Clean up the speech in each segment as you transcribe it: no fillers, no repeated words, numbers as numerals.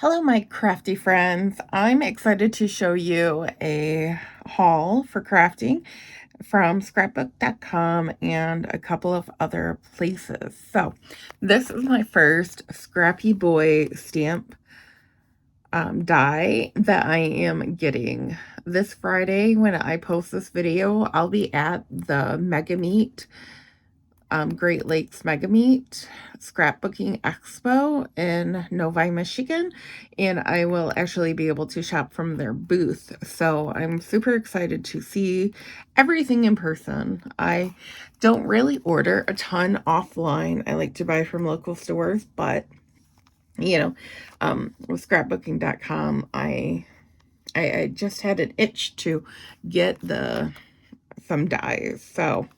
Hello, my crafty friends. I'm excited to show you a haul for crafting from scrapbook.com and a couple of other places. So, this is my first Scrappy Boy stamp die that I am getting. This Friday, when I post this video, I'll be at the Mega Meet Great Lakes Mega Meet Scrapbooking Expo in Novi, Michigan, and I will actually be able to shop from their booth. So I'm super excited to see everything in person. I don't really order a ton offline. I like to buy from local stores, but with scrapbooking.com, I just had an itch to get some dies. So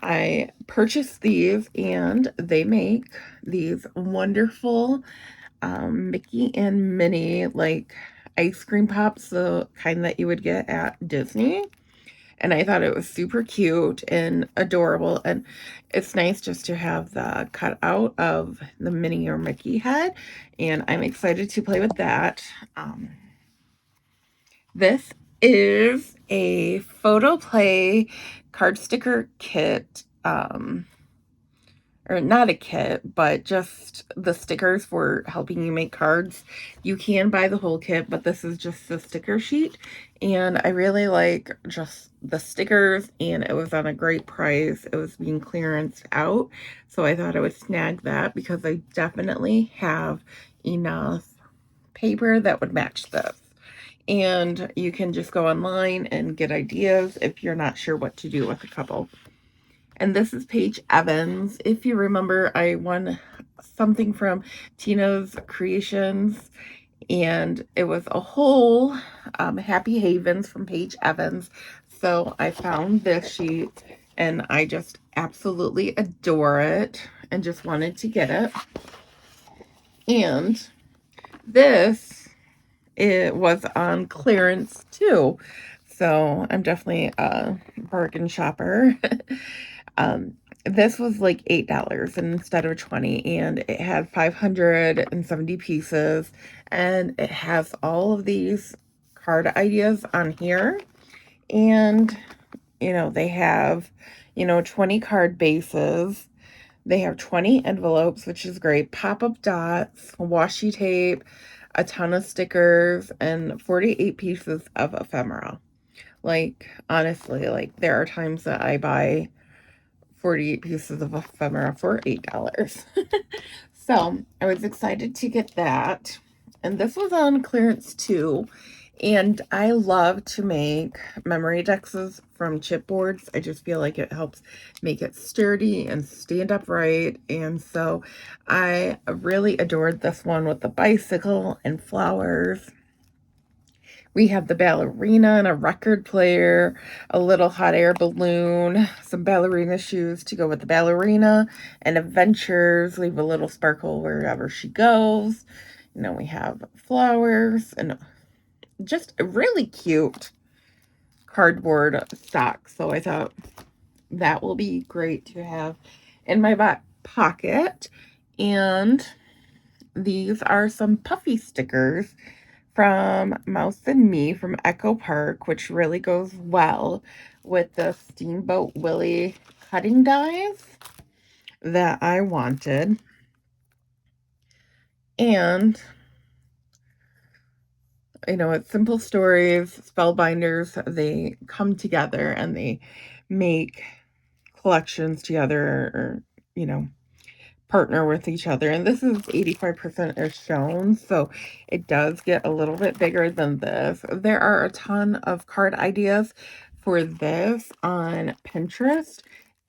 I purchased these, and they make these wonderful Mickey and Minnie like ice cream pops, the kind that you would get at Disney. And I thought it was super cute and adorable. And it's nice just to have the cutout of the Minnie or Mickey head. And I'm excited to play with that. This is a photo play card sticker kit. Or not a kit, but just the stickers for helping you make cards. You can buy the whole kit, but this is just the sticker sheet. And I really like just the stickers, and it was on a great price. It was being clearanced out. So I thought I would snag that because I definitely have enough paper that would match this. And you can just go online and get ideas if you're not sure what to do with a couple. And this is Paige Evans. If you remember, I won something from Tina's Creations, and it was a whole Happy Havens from Paige Evans. So I found this sheet, and I just absolutely adore it and just wanted to get it. And this, it was on clearance too. So I'm definitely a bargain shopper. This was like $8 instead of 20, and it had 570 pieces, and it has all of these card ideas on here. And they have 20 card bases. They have 20 envelopes, which is great, pop-up dots, washi tape, a ton of stickers, and 48 pieces of ephemera. Like, honestly, like, there are times that I buy 48 pieces of ephemera for $8. So I was excited to get that. And this was on clearance too. And I love to make memory dexes from chipboards. I just feel like it helps make it sturdy and stand upright. And so I really adored this one with the bicycle and flowers. We have the ballerina and a record player, a little hot air balloon, some ballerina shoes to go with the ballerina, and adventures. Leave a little sparkle wherever she goes. We have flowers and just a really cute cardboard stock. So I thought that will be great to have in my back pocket. And these are some puffy stickers from Mouse and Me from Echo Park, which really goes well with the Steamboat Willie cutting dies that I wanted. And, it's Simple Stories, Spellbinders, they come together and they make collections together, or, partner with each other. And this is 85% as shown, so it does get a little bit bigger than this. There are a ton of card ideas for this on Pinterest,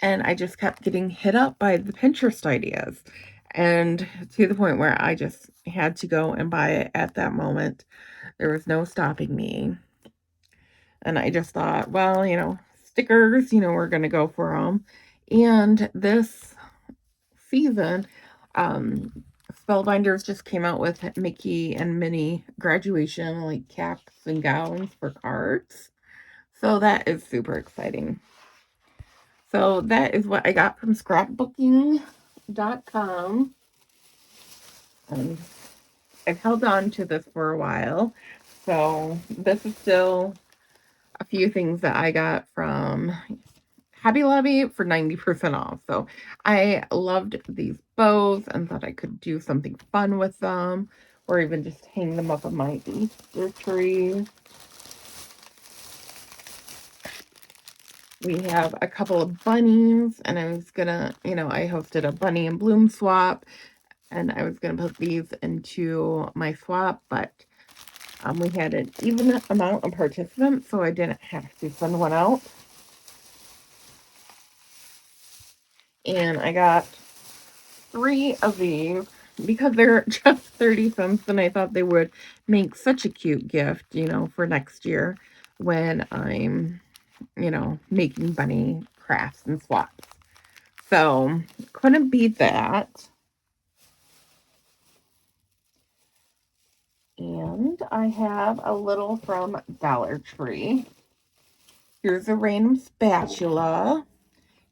and I just kept getting hit up by the Pinterest ideas, and to the point where I just had to go and buy it at that moment. There was no stopping me. And I just thought, well, stickers, we're going to go for them. And this season, Spellbinders just came out with Mickey and Minnie graduation, like caps and gowns for cards. So that is super exciting. So that is what I got from scrapbooking.com. I've held on to this for a while. So this is still a few things that I got from Hobby Lobby for 90% off. So I loved these bows and thought I could do something fun with them, or even just hang them up on my Easter tree. We have a couple of bunnies, and I was gonna, I hosted a bunny and bloom swap, and I was gonna put these into my swap, but we had an even amount of participants, so I didn't have to send one out. And I got 3 of these because they're just 30 cents, and I thought they would make such a cute gift, for next year when I'm, making bunny crafts and swaps. So, couldn't beat that. And I have a little from Dollar Tree. Here's a random spatula.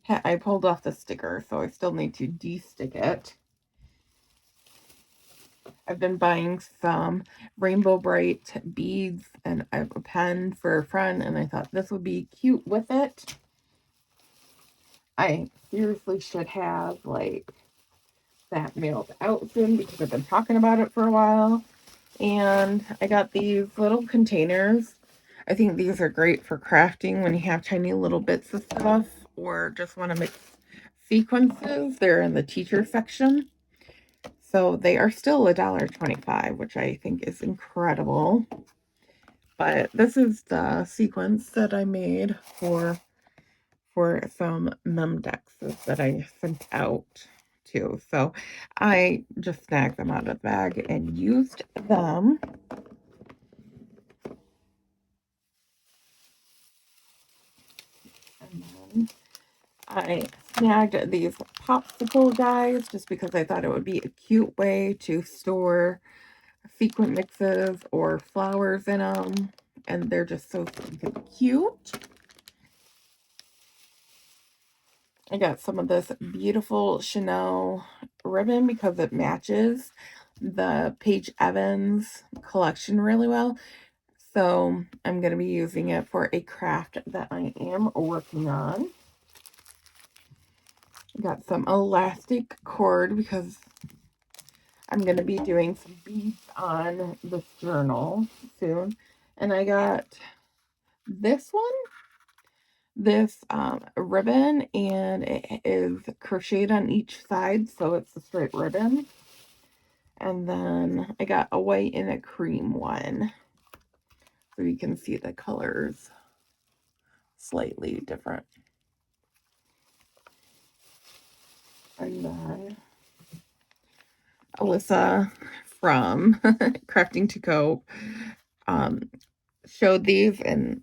I pulled off the sticker, so I still need to de-stick it. I've been buying some Rainbow Bright beads, and I have a pen for a friend, and I thought this would be cute with it. I seriously should have, that mailed out soon because I've been talking about it for a while. And I got these little containers. I think these are great for crafting when you have tiny little bits of stuff or just want to mix sequences. They're in the teacher section. So they are still $1.25, which I think is incredible. But this is the sequence that I made for some memdexes that I sent out too. So I just snagged them out of the bag and used them. And then I snagged these popsicle guys just because I thought it would be a cute way to store sequin mixes or flowers in them. And they're just so cute. I got some of this beautiful Chanel ribbon because it matches the Paige Evans collection really well. So I'm going to be using it for a craft that I am working on. Got some elastic cord because I'm going to be doing some beads on this journal soon. And I got this one, this ribbon, and it is crocheted on each side, so it's a straight ribbon. And then I got a white and a cream one, so you can see the colors slightly different. And then Alyssa from Crafting to Go showed these, and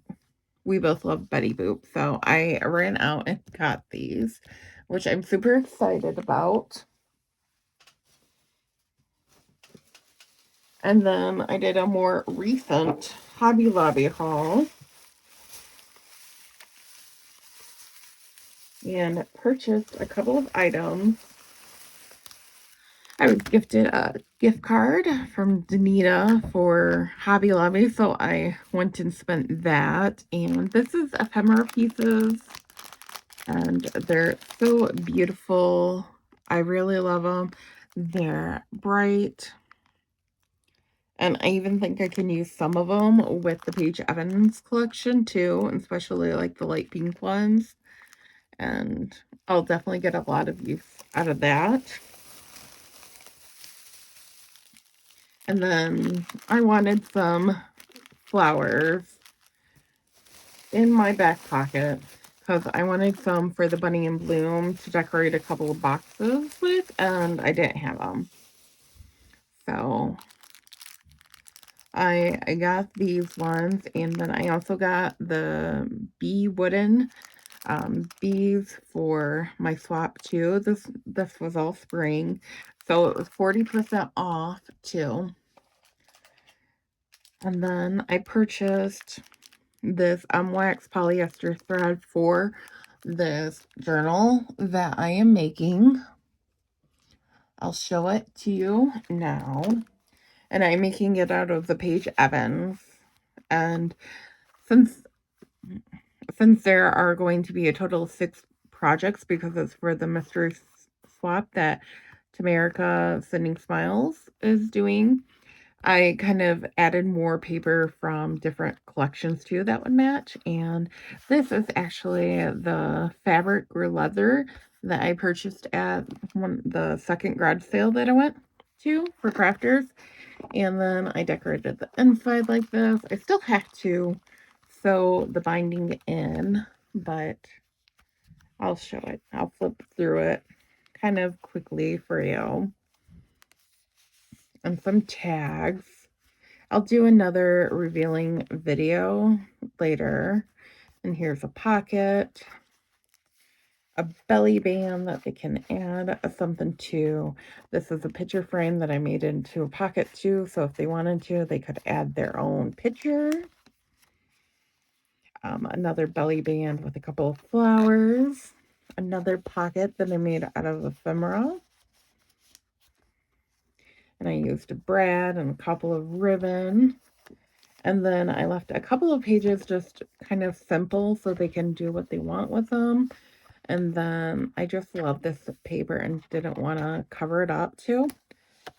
we both love Betty Boop, so I ran out and got these, which I'm super excited about. And then I did a more recent Hobby Lobby haul and purchased a couple of items. I was gifted a gift card from Danita for Hobby Lobby, so I went and spent that. And this is ephemera pieces, and they're so beautiful. I really love them. They're bright, and I even think I can use some of them with the Paige Evans collection too, especially like the light pink ones. And I'll definitely get a lot of use out of that. And then I wanted some flowers in my back pocket because I wanted some for the Bunny and Bloom to decorate a couple of boxes with, and I didn't have them. So I got these ones, and then I also got the bee wooden bees for my swap too. This was all spring, so it was 40% off too. And then I purchased this wax polyester thread for this journal that I am making. I'll show it to you now. And I'm making it out of the Paige Evans. And since there are going to be a total of 6 projects, because it's for the mystery swap that Tamerica Sending Smiles is doing, I kind of added more paper from different collections too that would match. And this is actually the fabric or leather that I purchased at the second garage sale that I went to for crafters. And then I decorated the inside like this. I still have to sew the binding in, but I'll show it. I'll flip through it kind of quickly for you. And some tags. I'll do another revealing video later. And here's a pocket, a belly band that they can add something to. This is a picture frame that I made into a pocket too, so if they wanted to, they could add their own picture. Another belly band with a couple of flowers. Another pocket that I made out of ephemera. And I used a brad and a couple of ribbon. And then I left a couple of pages just kind of simple so they can do what they want with them. And then I just love this paper and didn't want to cover it up too.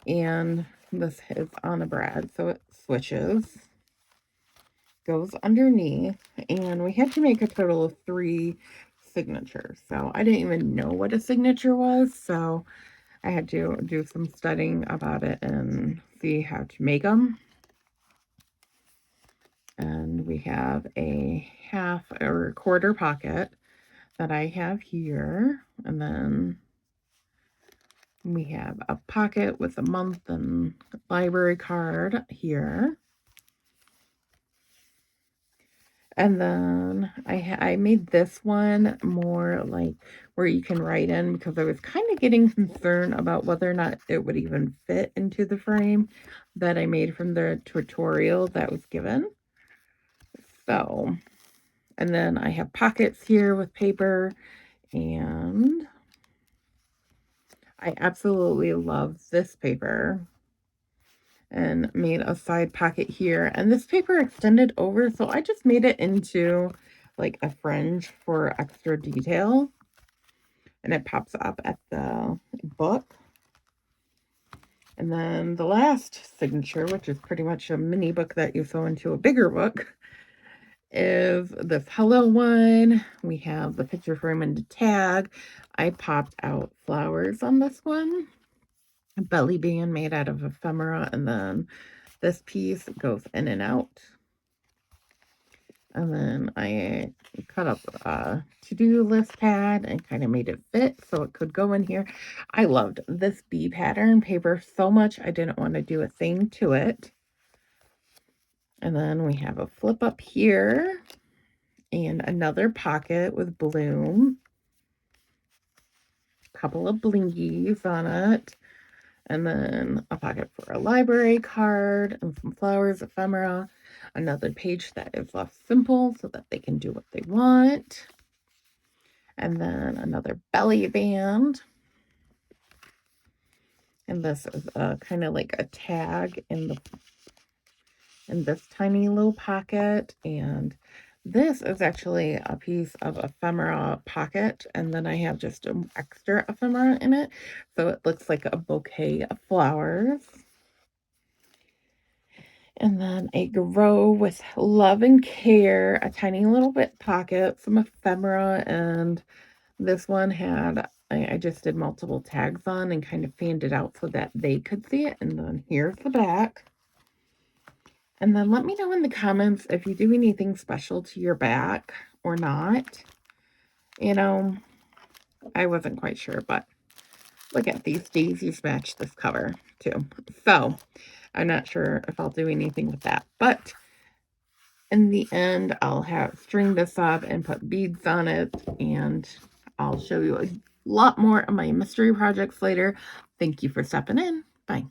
And this is on a brad, so it switches, goes underneath. And we had to make a total of 3 signatures. So I didn't even know what a signature was. So I had to do some studying about it and see how to make them. And we have a half or quarter pocket that I have here. And then we have a pocket with a month and library card here. And then I made this one more like where you can write in, because I was kind of getting concerned about whether or not it would even fit into the frame that I made from the tutorial that was given. So, and then I have pockets here with paper, and I absolutely love this paper, and made a side pocket here. And this paper extended over, so I just made it into like a fringe for extra detail. And it pops up at the book. And then the last signature, which is pretty much a mini book that you sew into a bigger book, is this hello one. We have the picture frame and the tag. I popped out flowers on this one. A belly band made out of ephemera, and then this piece goes in and out. And then I cut up a to-do list pad and kind of made it fit so it could go in here. I loved this bee pattern paper so much, I didn't want to do a thing to it. And then we have a flip up here and another pocket with bloom. A couple of blingies on it. And then a pocket for a library card and some flowers, ephemera. Another page that is less simple so that they can do what they want. And then another belly band. And this is kind of like a tag in this tiny little pocket. And this is actually a piece of ephemera pocket, and then I have just an extra ephemera in it, so it looks like a bouquet of flowers. And then a grow with love and care, a tiny little bit pocket, some ephemera, and this one had, I just did multiple tags on and kind of fanned it out so that they could see it. And then here's the back. And then let me know in the comments if you do anything special to your back or not. You know, I wasn't quite sure, but look at these daisies match this cover too. So I'm not sure if I'll do anything with that, but in the end, I'll have string this up and put beads on it, and I'll show you a lot more of my mystery projects later. Thank you for stopping in. Bye.